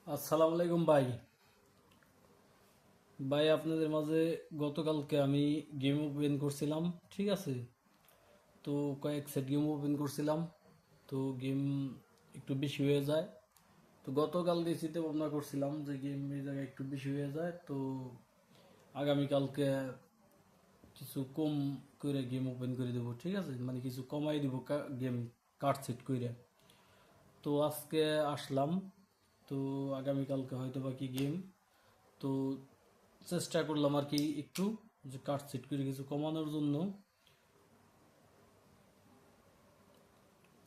আসসালামু আলাইকুম ভাই। ভাই আপনাদের মাঝে গতকালকে আমি গেম ওপেন করছিলাম, ঠিক আছে। তো কয়েক সেট গেম ওপেন করছিলাম, তো গেম একটু বেশি হয়ে যায়। তো গতকালকে চিন্তা ভাবনা করছিলাম যে গেম এই জায়গায় একটু বেশি হয়ে যায়, তো আগামীকালকে কিছু কম করে গেম ওপেন করে দেবো, ঠিক আছে, মানে কিছু কমাই দিব গেম কার্ড সেট করে। তো আজকে আসলাম, তো আগামীকালকে হয়তো বা কি গেম, তো চেষ্টা করলাম আর কি একটু যে কাট সেট করে কিছু কমানোর জন্য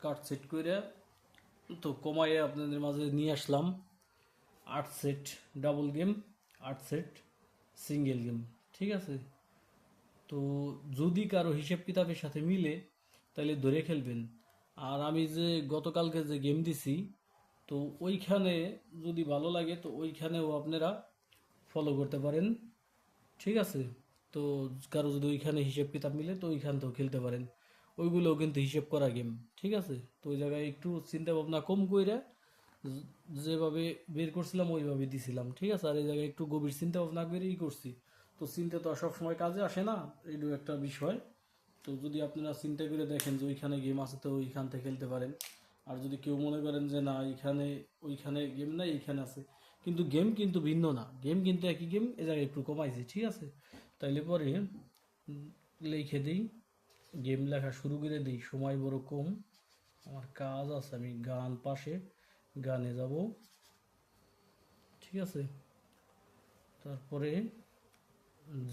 কাট সেট করে তো কমাইয়ে আপনাদের মাঝে নিয়ে আসলাম 8 set double game, 8 set single game, ঠিক আছে। তো যদি কারো হিসেব কিতাবের সাথে মিলে তাহলে ধরে খেলবেন। আর আমি যে গতকালকে যে গেম দিছি, তো ওইখানে যদি ভালো লাগে তো ওইখানেও আপনারা ফলো করতে পারেন, ঠিক আছে। তো কারো যদি ওইখানে হিসেব কিতাব মিলে তো ওইখানতেও খেলতে পারেন, ওইগুলোও কিন্তু হিসেব করা গেম, ঠিক আছে। তো ওই জায়গায় একটু চিন্তা ভাবনা কম কইরা যেভাবে বের করছিলাম ওইভাবে দিছিলাম, ঠিক আছে। আর এই জায়গায় একটু গভীর চিন্তা ভাবনা করেই করছি। তো চিন্তা তো আর সবসময় কাজে আসে না, এটাও একটা বিষয়। তো যদি আপনারা চিন্তা করে দেখেন যে ওইখানে গেম আছে তো ওইখান থেকে খেলতে পারেন। আর যদি কেউ মনে করেন যে না এখানে ওইখানে গেম নাই এইখানে আছে, কিন্তু গেম কিন্তু ভিন্ন না, গেম কিন্তু একই গেম, এ জায়গায় একটু কমাইছে, ঠিক আছে। তাইলে পরে লিখে দিই, গেম লেখা শুরু করে দিই, সময় বড় কম, আমার কাজ আছে, আমি গান পাশে গানে যাব, ঠিক আছে। তারপরে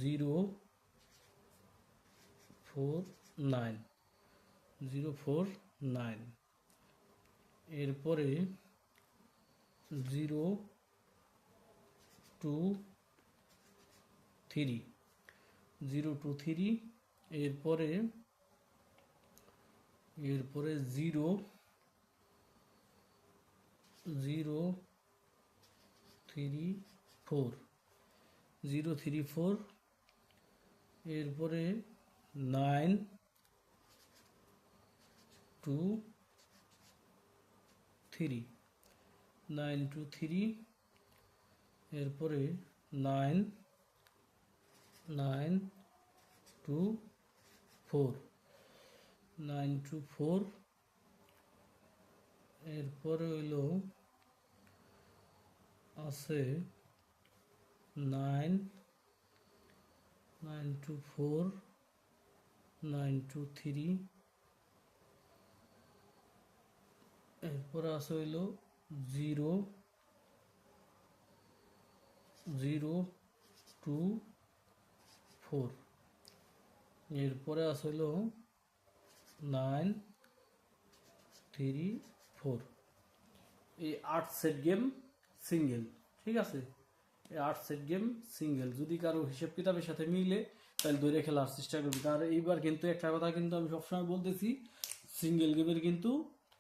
049, 049, এরপরে 023, 023, এরপরে এরপরে 034, 034, এরপরে 923, 923, এরপরে 9924, 924, এরপরে হইল আছে 924, 923, এরপরে আছে হইল 0024, এরপরে আছে হইল 934। এই 8 সেট গেম সিঙ্গেল, ঠিক আছে। এই 8 সেট গেম সিঙ্গেল, যদি কারো হিসেব কিতাবের সাথে মিলে তাহলে ধরে খেলার চেষ্টা করবি। আর এইবার কিন্তু একটা কথা কিন্তু আমি সবসময় বলতেছি, সিঙ্গেল গেমের কিন্তু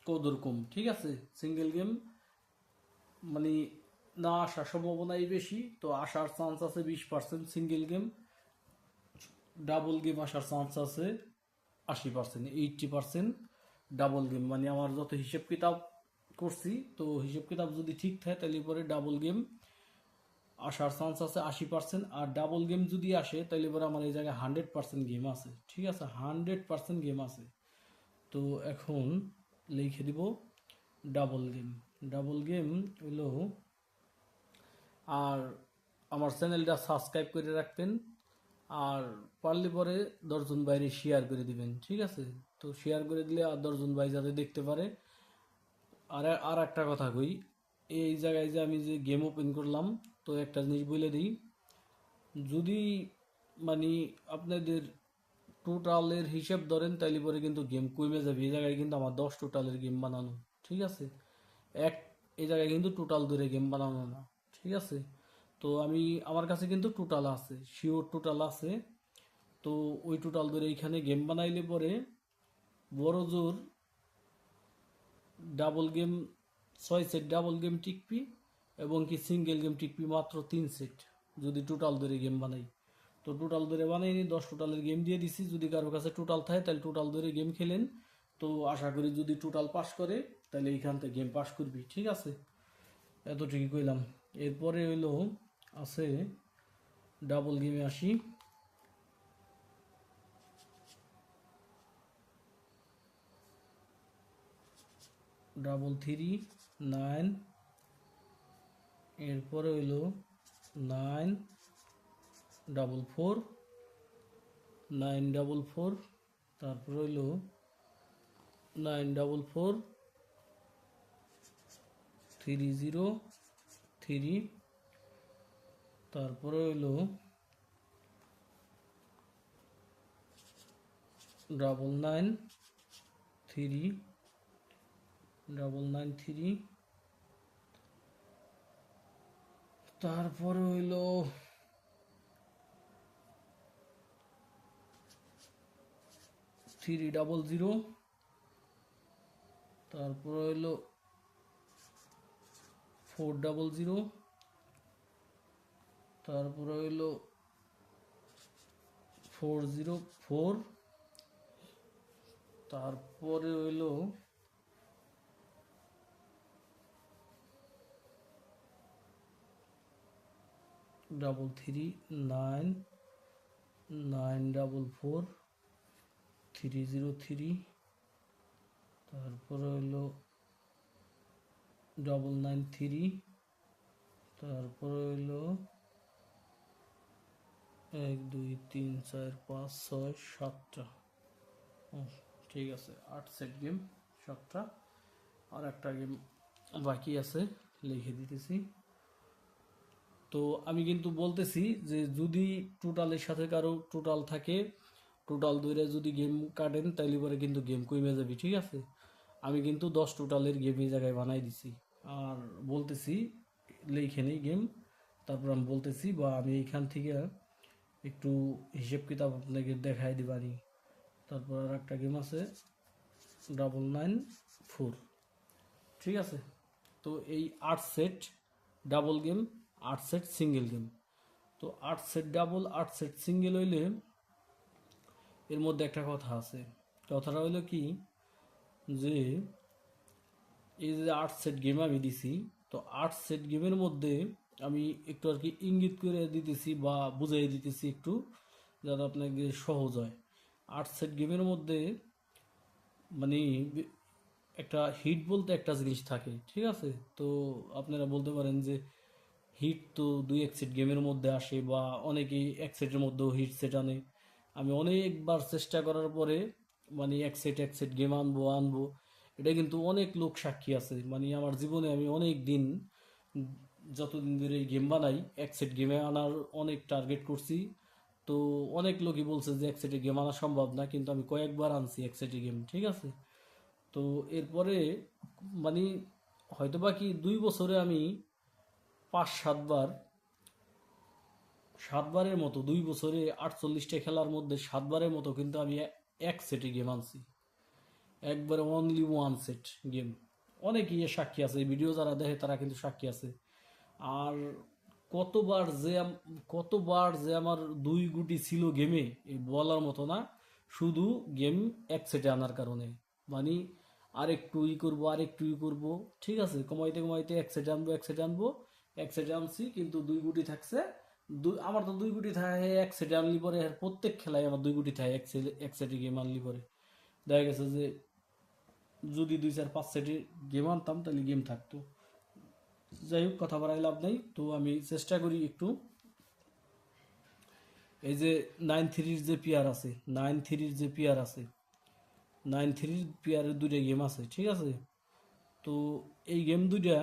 কদর কম, ঠিক আছে। সিঙ্গেল গেম মানে না আসার সম্ভাবনাই বেশি, তো আসার চান্স আছে 20%। সিঙ্গেল গেম, ডাবল গেম আসার চান্স আছে 80%, 80% ডাবল গেম। মানে আমার যত হিসেব কিতাব করছি, তো হিসেব কিতাব যদি ঠিক থাকে তাহলে পরে ডাবল গেম আসার চান্স আছে 80%। আর ডাবল গেম যদি আসে তাহলে পরে আমার এই জায়গায় 100% গেম আছে, ঠিক আছে, 100% গেম আছে। তো এখন লিখে দিব ডাবল গেম, ডাবল গেম হলো। আর আমার চ্যানেলটা সাবস্ক্রাইব করে রাখবেন, আর পারলে পরে 10জন বাইরে শেয়ার করে দিবেন, ঠিক আছে। তো শেয়ার করে দিলে আর 10জন ভাই যাতে দেখতে পারে। আর আর একটা কথা কই, এই জায়গায় যে আমি যে গেম ওপেন করলাম, তো একটা জিনিস বলে দিই, যদি মানে আপনাদের টোটালের হিসেব ধরেন তাইলে পরে কিন্তু গেম কমে যাবে। এই জায়গায় কিন্তু আমার 10 টোটালের গেম বানানো, ঠিক আছে। এক এই জায়গায় কিন্তু টোটাল ধরে গেম বানানো না, ঠিক আছে। তো আমি আমার কাছে কিন্তু টোটাল আছে, শিওর টোটাল আছে। তো ওই টোটাল ধরে এইখানে গেম বানাইলে পরে বড় জোর double game 6 set double game টিকপি, এবং কি সিঙ্গেল গেম টিকপি মাত্র 3 সেট, যদি টোটাল ধরে গেম বানাই। তো টোটাল ধরে বানাইনি, 10 টোটালের গেম দিয়ে দিছি, যদি কারো কাছে টোটাল থাকে তাহলে টোটাল ধরে গেম খেলেন। তো আশা করি যদি টোটাল পাস করে তাহলে এইখান থেকে গেম পাস করবি, ঠিক আছে। এতটুকু কইলাম। এরপরে হইলো আছে ডাবল গেমে আসি। ডাবল 3 9, এরপরে হইলো 9 4 4, 9 4 4, তারপরে হইলো 9 4 4 3 0 3, তারপরে হইলো 9 9 3, তারপরে হইলো 3 0 0, তারপরে হইলো 4 0 0, তারপরে হইলো 4 0 4, তারপরে হইলো 3 3 9 9 4 4 3 0 3, তারপরে হইলো 9 9 3, তারপরে হইলো 1 2 3 4 5 6 7টা। ঠিক আছে, 8 সেট গেম, 7টা। আর একটা গেম বাকি আছে, লিখে দিতেছি। তো আমি কিন্তু বলতেছি যে যদি টোটালের সাথে কারো টোটাল থাকে, টোটাল ধরে যদি গেম কাটেন তাইলে পরে কিন্তু গেম কমে যাবে, ঠিক আছে। আমি কিন্তু 10 টোটালের গেম এই জায়গায় বানাই দিছি। আর বলতেছি লিখে নেই গেম, তারপর আমি বলতেছি, বা আমি এইখান থেকে একটু হিসেব কিতাব আপনাকে দেখাই দিবানি। তারপর আর একটা গেম আছে 9 9 4, ঠিক আছে। তো এই 8 set double game, 8 set single game. তো 8 সেট ডাবল, 8 সেট সিঙ্গেল হইলে এর মধ্যে একটা কথা আছে। কথাটা হইলো কি, যে এই যে 8 সেট গেম আমি দিছি, তো 8 সেট গেমের মধ্যে আমি একটু আর কি ইঙ্গিত করে দিতেছি বা বুঝাই দিতেছি একটু, যাতে আপনাকে সহজ হয়। 8 সেট গেমের মধ্যে মানে একটা হিট বলতে একটা জিনিস থাকে, ঠিক আছে। তো আপনারা বলতে পারেন যে হিট তো 2 এক সেট গেমের মধ্যে আসে, বা অনেকেই এক সেটের মধ্যেও হিট সেট আনে। আমি অনেকবার চেষ্টা করার পরে মানে এক সেট গেম আনবো আনবো, এটা কিন্তু অনেক লোক সাক্ষী আছে। মানে আমার জীবনে আমি অনেক দিন, যতদিন ধরে এই গেম বানাই, এক সেট গেমে আনার অনেক টার্গেট করছি। তো অনেক লোকই বলছে যে এক সেটে গেম আনা সম্ভব না, কিন্তু আমি কয়েকবার আনছি এক সেটে গেম, ঠিক আছে। তো এরপরে মানে হয়তোবা কি 2 বছরে আমি 5 7 বার, 7 বারের মতো, 2 বছরে 48টা খেলার মধ্যে 7 বারের মতো কিন্তু আমি এক সেটে গেম আনছি, একবারে অনলি ওয়ান সেট গেম। অনেকেই এর সাক্ষী আছে, এই ভিডিও যারা দেখে তারা কিন্তু সাক্ষী আছে। আর কতবার যে কতবার যে আমার 2 গুটি ছিল গেমে, এই বলার মতো না। শুধু গেম এক সেটে আনার কারণে, মানে আরেকটু ই করবো, আরেকটু ই করবো, ঠিক আছে, কমাইতে কমাইতে এক সেটে আনবো, এক সেটে আনবো, এক সেটে আনছি, কিন্তু 2 গুটি থাকছে। আমার তো 2 গুটি থাকে এক সেটে আনলি পরে, আর প্রত্যেক খেলায় আমার 2 গুটি থাকে এক সেটে গেম আনলি পরে। দেখা গেছে যে যদি 2 4 5 সেটে গেম আনতাম তাহলে গেম থাকতো। যাই হোক, কথা বাড়াই লাভ নাই। তো আমি চেষ্টা করি একটু, এই যে 9 3 যে পেয়ার আছে, 9 3 যে পেয়ার আছে, 9 3 পেয়ারের 2টা গেম আছে, ঠিক আছে। তো এই গেম দুইটা,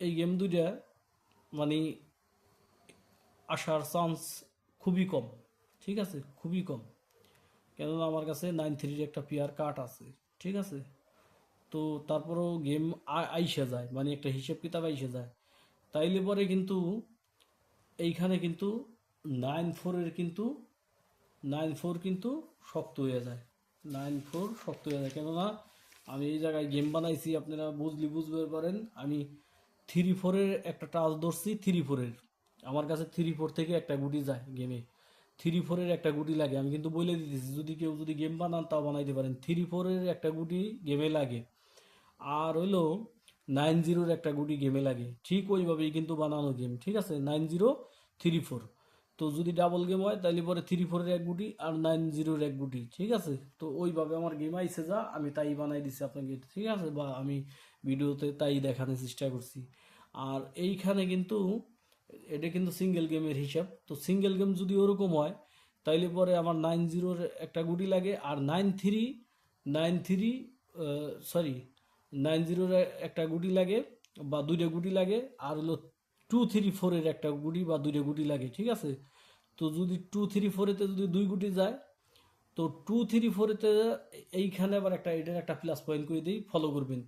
এই গেম দুইটা মানে আসার চান্স খুবই কম, ঠিক আছে, খুবই কম। কেননা আমার কাছে 9 3 একটা পেয়ার কার্ড আছে, ঠিক আছে। তো তারপরেও গেম আইসা যায়, মানে একটা হিসেব কিতাব আইসা যায়। তাইলে পরে কিন্তু এইখানে কিন্তু 9 4 কিন্তু 9 4 কিন্তু শক্ত হয়ে যায়, 9 4 শক্ত হয়ে যায়। কেননা আমি এই জায়গায় গেম বানাইছি, আপনারা বুঝতে পারেন। আমি 3 4-এর একটা টাচ ধরছি, 3 4-এর আমার কাছে 3 4 থেকে একটা গুটি যায় গেমে, 3 4-এর একটা গুটি লাগে। আমি কিন্তু বলে দিতেছি, যদি কেউ যদি গেম বানান তাও বানাইতে পারেন, 3 4-এর একটা গুটি গেমে লাগে। আর হইলো 90-র একটা গুটি গেমে লাগে, ঠিক ওইভাবেই কিন্তু বানানো গেম, ঠিক আছে, 9034। তো যদি ডাবল গেম হয় তাহলে পরে 34-এর এক গুটি আর 90-র এক গুটি, ঠিক আছে। তো ওইভাবে আমার গেম আইসে যা আমি তাই বানাই দিছি আপনাকে, ঠিক আছে, বা আমি ভিডিওতে তাই দেখানোর চেষ্টা করছি। আর এইখানে কিন্তু এটা কিন্তু সিঙ্গেল গেমের হিসাব। তো সিঙ্গেল গেম যদি ওরকম হয় তাইলে পরে আমার 90-র একটা গুটি লাগে, আর 93 সরি 90-র একটা গুটি লাগে বা দুইটা গুটি লাগে, আর হলো 234-এর একটা গুটি বা দুইটা গুটি লাগে, ঠিক আছে। তো যদি 234-এতে যদি দুই গুটি যায়, তো 234-এতে এইখানে আবার একটা এটার একটা প্লাস পয়েন্ট করে দিই, ফলো করবেন।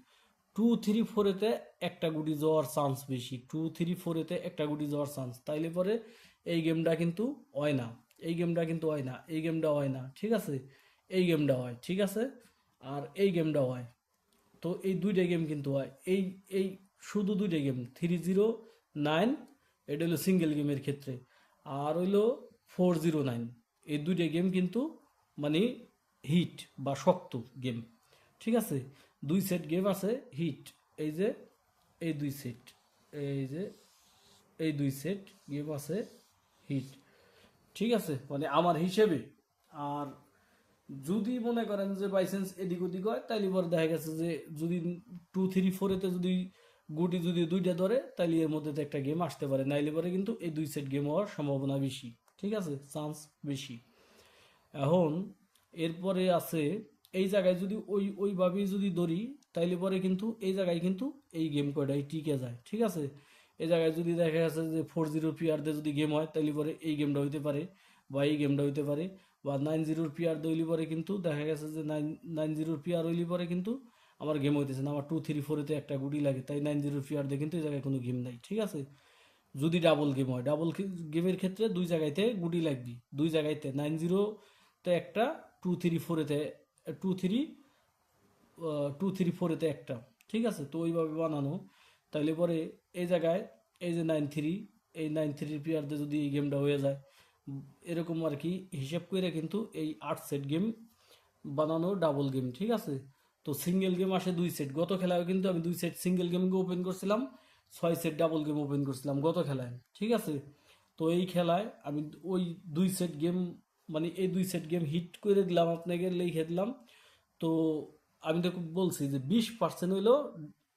234-এতে একটা গুটি যাওয়ার চান্স বেশি, 234-এতে একটা গুটি যাওয়ার চান্স, তাইলে পরে এই গেমটা কিন্তু হয় না, এই গেমটা কিন্তু হয় না, এই গেমটা হয় না, ঠিক আছে, এই গেমটা হয়, ঠিক আছে, আর এই গেমটা হয়। তো এই দুইটা গেম কিন্তু হয়, এই এই শুধু দুইটা গেম 309, এটা হলো সিঙ্গেল গেমের ক্ষেত্রে, আর হইলো 409, এই দুইটা গেম কিন্তু মানে হিট বা শক্ত গেম, ঠিক আছে। দুই সেট গেম আছে হিট, এই যে এই দুই সেট, এই যে এই দুই সেট গেম আছে হিট, ঠিক আছে, মানে আমার হিসেবে। আর যদি মনে করেন যে বাইচান্স এদিক ওদিক হয় তাইলে পরে দেখা গেছে যে যদি 234-এতে যদি গুটি যদি দুইটা ধরে তাইলে এর মধ্যে তো একটা গেম আসতে পারে, নাইলে পরে কিন্তু এই দুই সেট গেম হওয়ার সম্ভাবনা বেশি, ঠিক আছে, চান্স বেশি। এখন এরপরে আছে এই জায়গায় যদি ওইভাবেই যদি ধরি তাইলে পরে কিন্তু এই জায়গায় কিন্তু এই গেম কয়টাই টিকে যায়, ঠিক আছে। এই জায়গায় যদি দেখা গেছে যে 40 পিয়ারদের যদি গেম হয় তাইলে পরে এই গেমটা হইতে পারে বা এই গেমটা হইতে পারে, বা 90 পিয়ার দইলি পরে কিন্তু দেখা গেছে যে 90 পিয়ার হইলি পরে কিন্তু আমার গেম হইতেছে না, আমার 234-এতে একটা গুটি লাগে, তাই 90 পিয়ার দিয়ে কিন্তু এই জায়গায় কোনো গেম নাই, ঠিক আছে। যদি ডাবল গেম হয়, ডাবল গেমের ক্ষেত্রে দুই জায়গাইতে গুটি লাগবে, দুই জায়গাইতে 90-তে একটা, 234-এতে 234-এতে একটা, ঠিক আছে। তো ওইভাবে বানানো, তাইলে পরে এই জায়গায় এই যে 93, এই 93 প্লেয়ারদের যদি এই গেমটা হয়ে যায়, এরকম আর কি হিসাব করে কিন্তু এই 8 সেট গেম বানানো ডাবল গেম, ঠিক আছে। তো সিঙ্গেল গেম আসে দুই সেট, গত খেলায় কিন্তু আমি দুই সেট সিঙ্গেল গেম ওপেন করছিলাম, 6 সেট ডাবল গেম ওপেন করছিলাম গত খেলায়, ঠিক আছে। তো এই খেলায় আমি ওই দুই সেট গেম মানে এই দুই সেট গেম হিট করে দিলাম, আপনাকে লিখে দিলাম। তো আমি তো বলছি যে 20% হইলো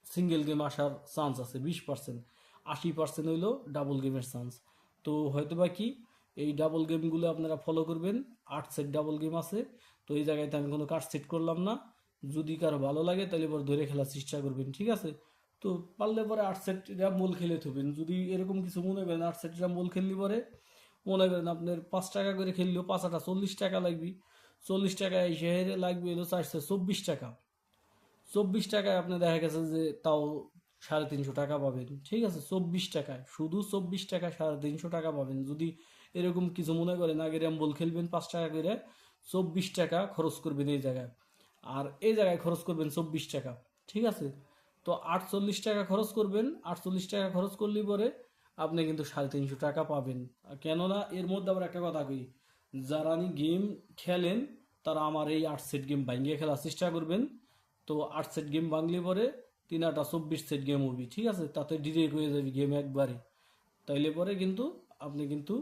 সিঙ্গেল গেম আসার চান্স আছে, 20%, 80% হইলো ডাবল গেমের চান্স। তো হয়তো বা কি এই ডাবল গেমগুলো আপনারা ফলো করবেন, 8 সেট ডাবল গেম আছে। তো এই জায়গাতে আমি কোনো কার্ড সেট করলাম না, যদি কারো ভালো লাগে তাহলে পরে ধরে খেলার চেষ্টা করবেন, ঠিক আছে। তো পারলে পরে 8 সেট র্যাম্বল খেলে থাকবেন, যদি এরকম কিছু মনে করেন 8 সেট র্যাম্বল খেললি পরে মনে করেন আপনার 5 টাকা করে খেললেও 5 টা 40 টাকা লাগবে, 40 টাকা এই শহরে লাগবে হলো 424 টাকা, 24 টাকায় আপনি দেখা গেছে যে তাও 350 টাকা পাবেন, ঠিক আছে, 24 টাকায়, শুধু 24 টাকায় 350 টাকা পাবেন। যদি এরকম কিছু মনে করেন আগে র্যাম্বল খেলবেন 5 টাকা করে, 24 টাকা খরচ করবেন এই জায়গায়, আর এই জায়গায় খরচ করবেন 24 টাকা, ঠিক আছে। তো 48 টাকা খরচ করবেন, 48 টাকা খরচ করলে পরে আপনি কিন্তু 350 টাকা পাবেন। আর কেননা এর মধ্যে আবার একটা কথা কই, যারা গেম খেলেন তারা আমার এই 8 সেট গেম ভাঙ্গিয়ে খেলার চেষ্টা করবেন। তো 8 সেট গেম ভাঙলে পরে 3 আটা 24 সেট গেম হবে, ঠিক আছে, তাতে ডিরেক্ট হয়ে যাবে গেম একবারে। তাইলে পরে কিন্তু আপনি কিন্তু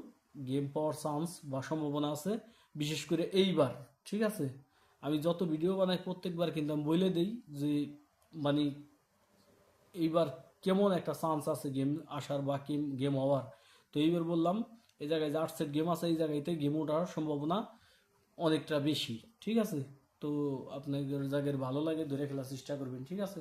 গেম পাওয়ার চান্স বা সম্ভাবনা আছে, বিশেষ করে এইবার, ঠিক আছে। আমি যত ভিডিও বানাই প্রত্যেকবার কিন্তু আমি বলে দিই যে মানে এইবার কেমন একটা চান্স আছে গেম আসার বা গেম হওয়ার। তো এইবার বললাম এই জায়গায় যে 8 সেট গেম আছে এই জায়গাতে গেম ওঠার সম্ভাবনা অনেকটা বেশি, ঠিক আছে। তো আপনাদের জায়গায় ভালো লাগে ধরে খেলার চেষ্টা করবেন, ঠিক আছে।